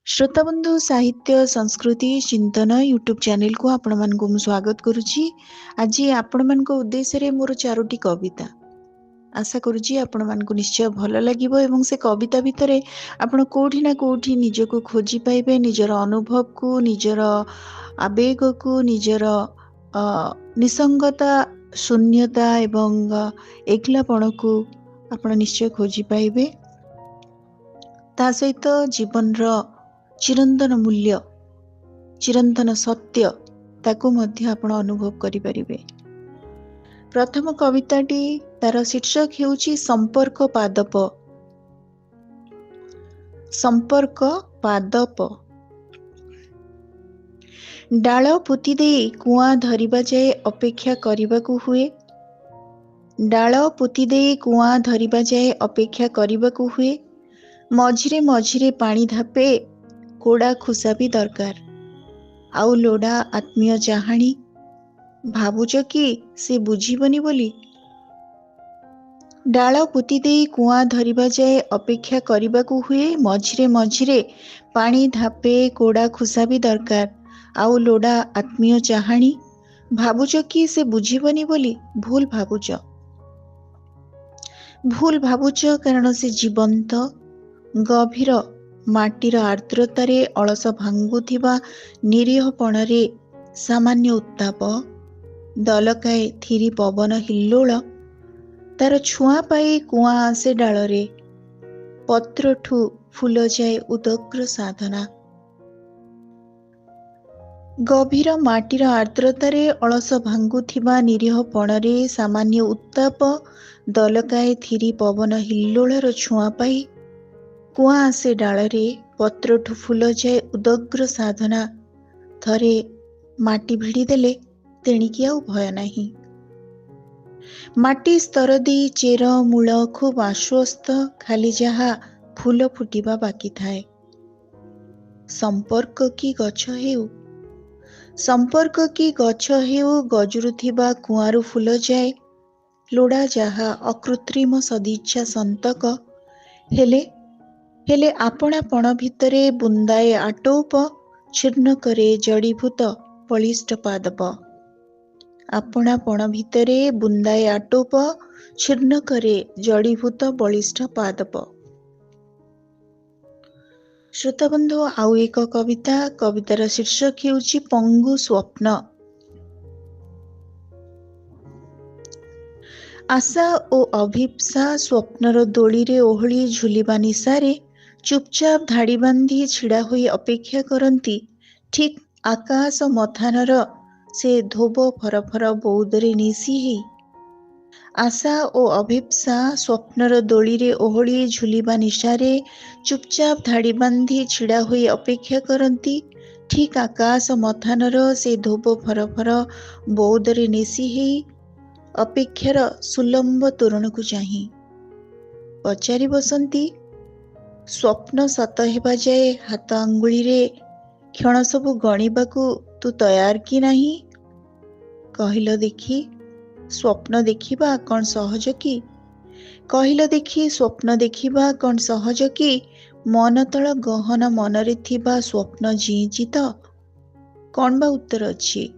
श्रोताबंधु साहित्य संस्कृति चिंतन यूट्यूब चैनल को आपण मानक स्वागत करुछि। आज आपण मानक उद्देश्य रे मोर चारोटी कविता आशा करुछि आपण मानक निश्चय भल लागिबो एवं से कविता भितरे आपण कोठी ना कोठी निजको खोजी पाइबे, निजर अनुभव को, निजर आवेग को, निजर निसंगता शून्यता एवं एकलापण को आपण निश्चय खोजी पाइबे। ता सहित जीवन रो चिरंतन मूल्य चिरंतन सत्य ताकू मध्य आपण अनुभव करि परिबे। प्रथम कविताटी तार शीर्षक हेउची संपर्क पादप। संपर्क पादप। डाळ पुति देई कुआं धरिबा जाए अपेक्षा करिबाकू हुए। डाळ पुति देई कुआं धरिबा जाए अपेक्षा करिबाकू हुए। मझिरे मझिरे पानी धापे कोड़ा खुसा भी दरकार। आउ लोड़ा आत्मीय चाहाणी भावुच कि से बुझीबनी बोली। डाल पुति देई कुआं धरिबा जाए अपेक्षा करिबाकू हुए। मझिरे मझिरे पानी धापे कोड़ा खुसा भी दरकार। आउ लोड़ा आत्मीय चाहाणी भावुच कि से बुझीबनी बोली। भूल भावुच कारण से जीवंत गभीर माटीर आर्द्रतारे अलस भांगुथिबा निरीहपणरे सामान्य उत्ताप दलकाए थिरी पवन हिल्लोल तार छुआ पाई कुआं आसे डालरे पत्रठू फूल जाए उदग्र साधना। गभीर माटीर आर्द्रतारे अलस भांगुथिबा निरीहपणरे सामान्य उत्ताप दलकाए थिरी पवन हिल्लोलर छुआ पाई कुआं आसे डालरे पत्रठू फूल जाए उदग्र साधना। थरे माटी भिड़ी देले तेणिकी आउ भय नाही। माटी स्तर देई चेर मूल खूब आश्वस्त, खाली जहा फूल फुटिबा बाकी थाए। संपर्क की गछ हेउ, संपर्क की गछ हेउ गजुरुथिबा कुआंरु फूल जाए। लोड़ा जहा अकृत्रिम सदिच्छा संतक हेले आपणापण भितरे बुंदाए आटोप छिन्न करे जड़ीभूत बलिष्ठ पादप। आपणापण भितरे बुंदाए आटोप छिन्न करे जड़ीभूत बलिष्ठ पादप। श्रोताबंधु आउ एक कविता। कवितार शीर्षक हेउची पंगु स्वप्न। आशा ओ अभिप्सा स्वप्नर दोलीरे ओहली झुलिबा निशारे चुपचाप धाड़ी बांधी छिड़ा होई अपेक्षा करती। ठीक आकाश मथानर से धोब फरफर बौदरे निशी हेई। आशा ओ अभिप्सा स्वप्नर दोलीरे ओहली झुलिबा निशारे चुपचाप धाड़ी बांधी छिड़ा होई अपेक्षा करती। ठीक आकाश मथानर से धोब फरफर बौदरे निशी हेई अपेक्षार सुलम्ब तोरण को चाही पचारि बसंती। स्वप्न सत हेबा जाए हाथ आंगुली रे क्षण सबु गणिबाकू तू तैयार कि नाही? कहिल देखी स्वप्न देखिबा कौन सहज कि? कहिल देखी स्वप्न देखिबा कौन सहज कि? मन तल गहन मनरे थिबा स्वप्न जीची त कौन बा उत्तर अछि?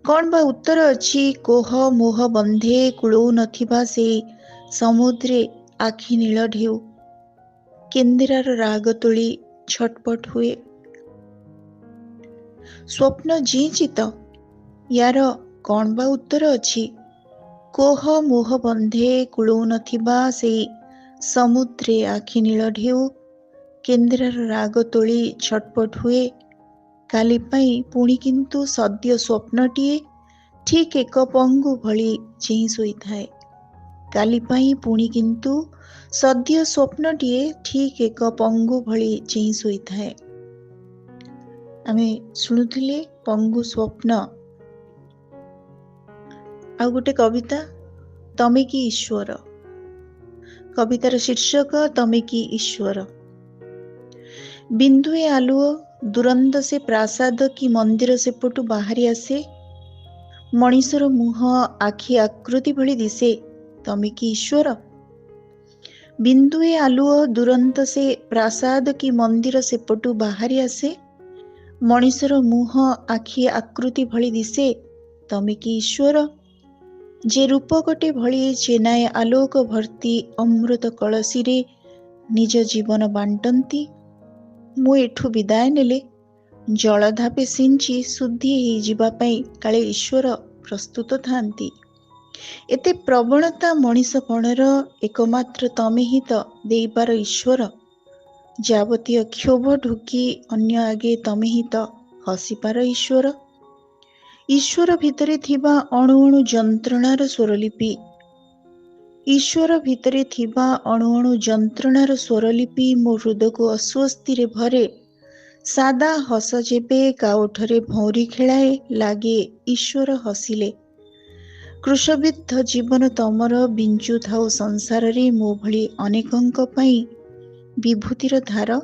कौन बा उत्तर अछि? कोह मोह बंधे कुळौ नथिबा से समुद्रे आखि नील ढेउ केन्दिरार राग तोली छटपट हुए। स्वप्न जीची त यार कौन बा उत्तर अछि? कोह मोह बंधे कुळौ नथिबा से समुद्रे आखि नील ढेउ केन्दिरार राग तोली छटपट हुए। काली पाई पुणी किंतु सद्य स्वप्नटीए ठीक एक पंगु भली चेई शोइथाए। काली पाई पुणी किंतु सद्य स्वप्नटीए ठीक एक पंगु भली चेई शोइथाए। आमे शुणुथिले पंगु स्वप्न। आउ गोटे कविता तमे कि ईश्वर। कवितार शीर्षक तमे कि ईश्वर। बिंदुए आलुओ दुरंत से प्रासाद कि मंदिर सेपटू बाहरी आसे। मणिषर मुह आखि आकृति भली दिसे। तमे कि ईश्वर। ବିନ୍ଦୁଏ ଆଲୁଅ ଦୁରନ୍ତ ସେ ପ୍ରାସାଦ କି ମନ୍ଦିର ସେପଟୁ ବାହାରି ଆସେ। ମଣିଷର ମୁହଁ ଆଖି ଆକୃତି ଭଳି ଦିଶେ। ତମେ କି ଈଶ୍ୱର? ଯେ ରୂପକଟେ ଭଳି ଚେନାଏ ଆଲୋକ ଭର୍ତ୍ତି ଅମୃତ କଳସୀରେ ନିଜ ଜୀବନ ବାଣ୍ଟନ୍ତି। ମୁଁ ଏଠୁ ବିଦାୟ ନେଲେ ଜଳଧାପେ ସିଞ୍ଚି ଶୁଦ୍ଧି ହେଇଯିବା ପାଇଁ କାଳେ ଈଶ୍ୱର ପ୍ରସ୍ତୁତ ଥାନ୍ତି। ଏତେ ପ୍ରବଣତା ମଣିଷପଣର ଏକମାତ୍ର ତମେ ହିଁ ତ ଦେଇପାର ଈଶ୍ୱର। ଯାବତୀୟ କ୍ଷୋଭ ଢୁକି ଅନ୍ୟ ଆଗେ ତମେ ହିଁ ତ ହସିପାର ଈଶ୍ୱର। ଈଶ୍ୱର ଭିତରେ ଥିବା ଅଣୁ ଅଣୁ ଯନ୍ତ୍ରଣାର ସ୍ୱରଲିପି, ଈଶ୍ୱର ଭିତରେ ଥିବା ଅଣୁ ଅଣୁ ଯନ୍ତ୍ରଣାର ସ୍ୱରଲିପି ମୋ ହୃଦକୁ ଅସ୍ୱସ୍ତିରେ ଭରେ। ସାଦା ହସ ଯେବେ କାଉଠରେ ଭଉଁରୀ ଖେଳାଏ, ଲାଗେ ଈଶ୍ୱର ହସିଲେ। କୃଶବିଦ୍ଧ ଜୀବନ ତମର ବିଞ୍ଚୁଥାଉ ସଂସାରରେ ମୋ ଭଳି ଅନେକଙ୍କ ପାଇଁ ବିଭୂତିର ଧାର।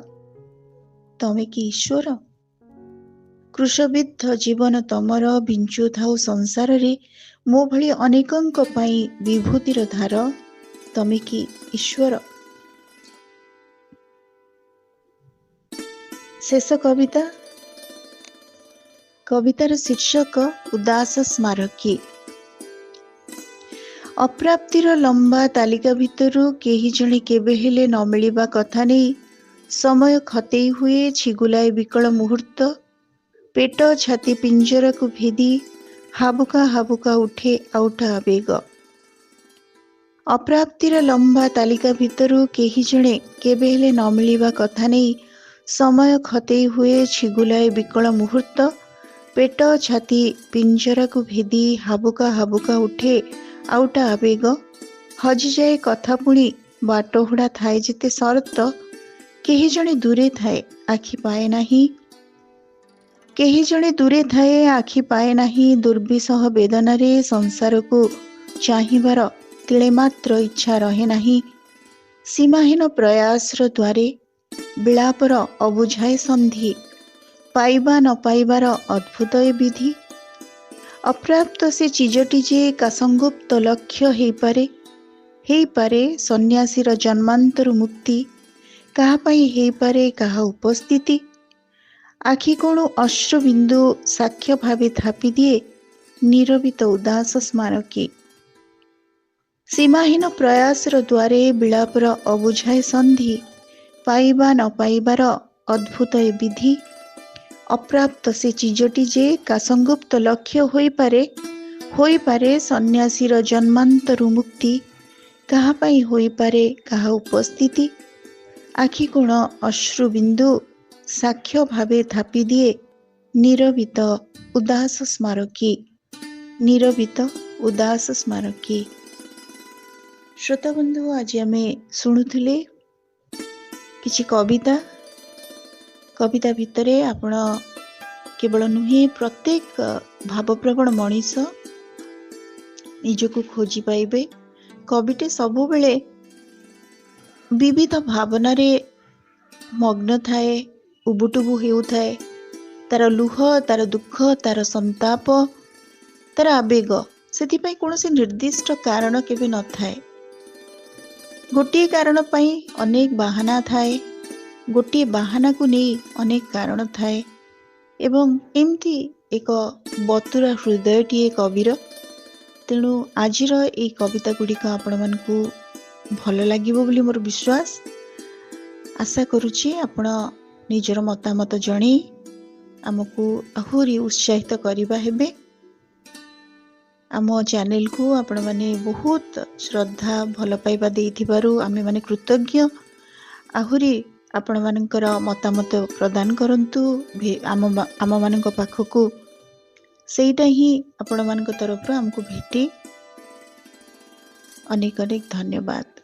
ତମେ କି ଈଶ୍ୱର? କୃଶବିଦ୍ଧ ଜୀବନ ତମର ବିଞ୍ଚୁଥାଉ ସଂସାରରେ ମୋ ଭଳି ଅନେକଙ୍କ ପାଇଁ ବିଭୂତିର ଧାର। ତମେ କି ଈଶ୍ୱର? ଶେଷ କବିତା। କବିତାର ଶୀର୍ଷକ ଉଦାସ ସ୍ମାରକୀ। ଅପ୍ରାପ୍ତିର ଲମ୍ବା ତାଲିକା ଭିତରୁ କେହି ଜଣେ କେବେ ହେଲେ ନ ମିଳିବା କଥା ନେଇ ସମୟ ଖତେଇ ହୁଏ ଛିଗୁଲାଏ ବିକଳ ମୁହୂର୍ତ୍ତ। ପେଟ ଛାତି ପିଞ୍ଜରାକୁ ଭେଦି ହାବୁକା ହାବୁକା ଉଠେ ଆଉଟା ଆବେଗ। ଅପ୍ରାପ୍ତିର ଲମ୍ବା ତାଲିକା ଭିତରୁ କେହି ଜଣେ କେବେ ହେଲେ ନ ମିଳିବା କଥା ନେଇ ସମୟ ଖତେଇ ହୁଏ ଛିଗୁଲାଏ ବିକଳ ମୁହୂର୍ତ୍ତ। ପେଟ ଛାତି ପିଞ୍ଜରାକୁ ଭେଦି ହାବୁକା ହାବୁକା ଉଠେ ଆଉଟା ଆବେଗ। ହଜିଯାଏ କଥା ପୁଣି ବାଟ ହୁଡ଼ା ଥାଏ ଯେତେ ସର୍ତ୍ତ। କେହି ଜଣେ ଦୂରେ ଥାଏ ଆଖି ପାଏ ନାହିଁ, କେହି ଜଣେ ଦୂରେ ଥାଏ ଆଖି ପାଏ ନାହିଁ। ଦୁର୍ବିସହ ବେଦନାରେ ସଂସାରକୁ ଚାହିଁବାର ତିଳେ ମାତ୍ର ଇଚ୍ଛା ରହେ ନାହିଁ। ସୀମାହୀନ ପ୍ରୟାସର ଦ୍ୱାରେ ବିଳାପର ଅବୁଝାଏ ସନ୍ଧି। ପାଇବା ନ ପାଇବାର ଅଦ୍ଭୁତ ଏ ବିଧି। ଅପ୍ରାପ୍ତ ସେ ଚିଜଟି ଯେ କାସଙ୍ଗୁପ୍ତ ଲକ୍ଷ୍ୟ ହେଇପାରେ, ହେଇପାରେ ସନ୍ନ୍ୟାସୀର ଜନ୍ମାନ୍ତରୁ ମୁକ୍ତି। କାହା ପାଇଁ ହେଇପାରେ କାହା ଉପସ୍ଥିତି। ଆଖି କୋଣୁ ଅଶ୍ରୁବିନ୍ଦୁ ସାକ୍ଷ୍ୟ ଭାବେ ଥାପି ଦିଏ ନିରବିତ ଉଦାସ ସ୍ମାରକୀ। ସୀମାହୀନ ପ୍ରୟାସର ଦ୍ୱାରେ ବିଳାପର ଅବୁଝାଏ ସନ୍ଧି। ପାଇବା ନ ପାଇବାର ଅଦ୍ଭୁତ ଏ ବିଧି। ଅପ୍ରାପ୍ତ ସେ ଚିଜଟି ଯେ କାସଙ୍ଗୁପ୍ତ ଲକ୍ଷ୍ୟ ହୋଇପାରେ, ହୋଇପାରେ ସନ୍ନ୍ୟାସୀର ଜନ୍ମାନ୍ତରୁ ମୁକ୍ତି। କାହା ପାଇଁ ହୋଇପାରେ କାହା ଉପସ୍ଥିତି। ଆଖି କୋଣ ଅଶ୍ରୁବିନ୍ଦୁ ସାକ୍ଷ୍ୟ ଭାବେ ଥାପି ଦିଏ ନିରବିତ ଉଦାସ ସ୍ମାରକୀ। ନିରବିତ ଉଦାସ ସ୍ମାରକୀ। ଶ୍ରୋତାବନ୍ଧୁ, ଆଜି ଆମେ ଶୁଣୁଥିଲେ କିଛି କବିତା। କବିତା ଭିତରେ ଆପଣ କେବଳ ନୁହେଁ, ପ୍ରତ୍ୟେକ ଭାବପ୍ରବଣ ମଣିଷ ନିଜକୁ ଖୋଜି ପାଇବେ। କବିଟେ ସବୁବେଳେ ବିବିଧ ଭାବନାରେ ମଗ୍ନ ଥାଏ, ଉବୁଟୁବୁ ହେଉଥାଏ। ତାର ଲୁହ, ତାର ଦୁଃଖ, ତାର ସନ୍ତାପ, ତାର ଆବେଗ, ସେଥିପାଇଁ କୌଣସି ନିର୍ଦ୍ଦିଷ୍ଟ କାରଣ କେବେ ନଥାଏ। ଗୋଟିଏ କାରଣ ପାଇଁ ଅନେକ ବାହାନା ଥାଏ, ଗୋଟିଏ ବାହାନାକୁ ନେଇ ଅନେକ କାରଣ ଥାଏ। ଏବଂ ଏମିତି ଏକ ବତୁରା ହୃଦୟଟିଏ କବିର। ତେଣୁ ଆଜିର ଏହି କବିତା ଗୁଡ଼ିକ ଆପଣମାନଙ୍କୁ ଭଲ ଲାଗିବ ବୋଲି ମୋର ବିଶ୍ୱାସ। ଆଶା କରୁଛି ଆପଣ ନିଜର ମତାମତ ଜଣେଇ ଆମକୁ ଆହୁରି ଉତ୍ସାହିତ କରିବା ହେବେ। ଆମ ଚ୍ୟାନେଲକୁ ଆପଣମାନେ ବହୁତ ଶ୍ରଦ୍ଧା ଭଲ ପାଇବା ଦେଇଥିବାରୁ ଆମେମାନେ କୃତଜ୍ଞ। ଆହୁରି ଆପଣମାନଙ୍କର ମତାମତ ପ୍ରଦାନ କରନ୍ତୁ ଆମମାନଙ୍କ ପାଖକୁ। ସେଇଟା ହିଁ ଆପଣମାନଙ୍କ ତରଫରୁ ଆମକୁ ଭେଟେ। ଅନେକ ଅନେକ ଧନ୍ୟବାଦ।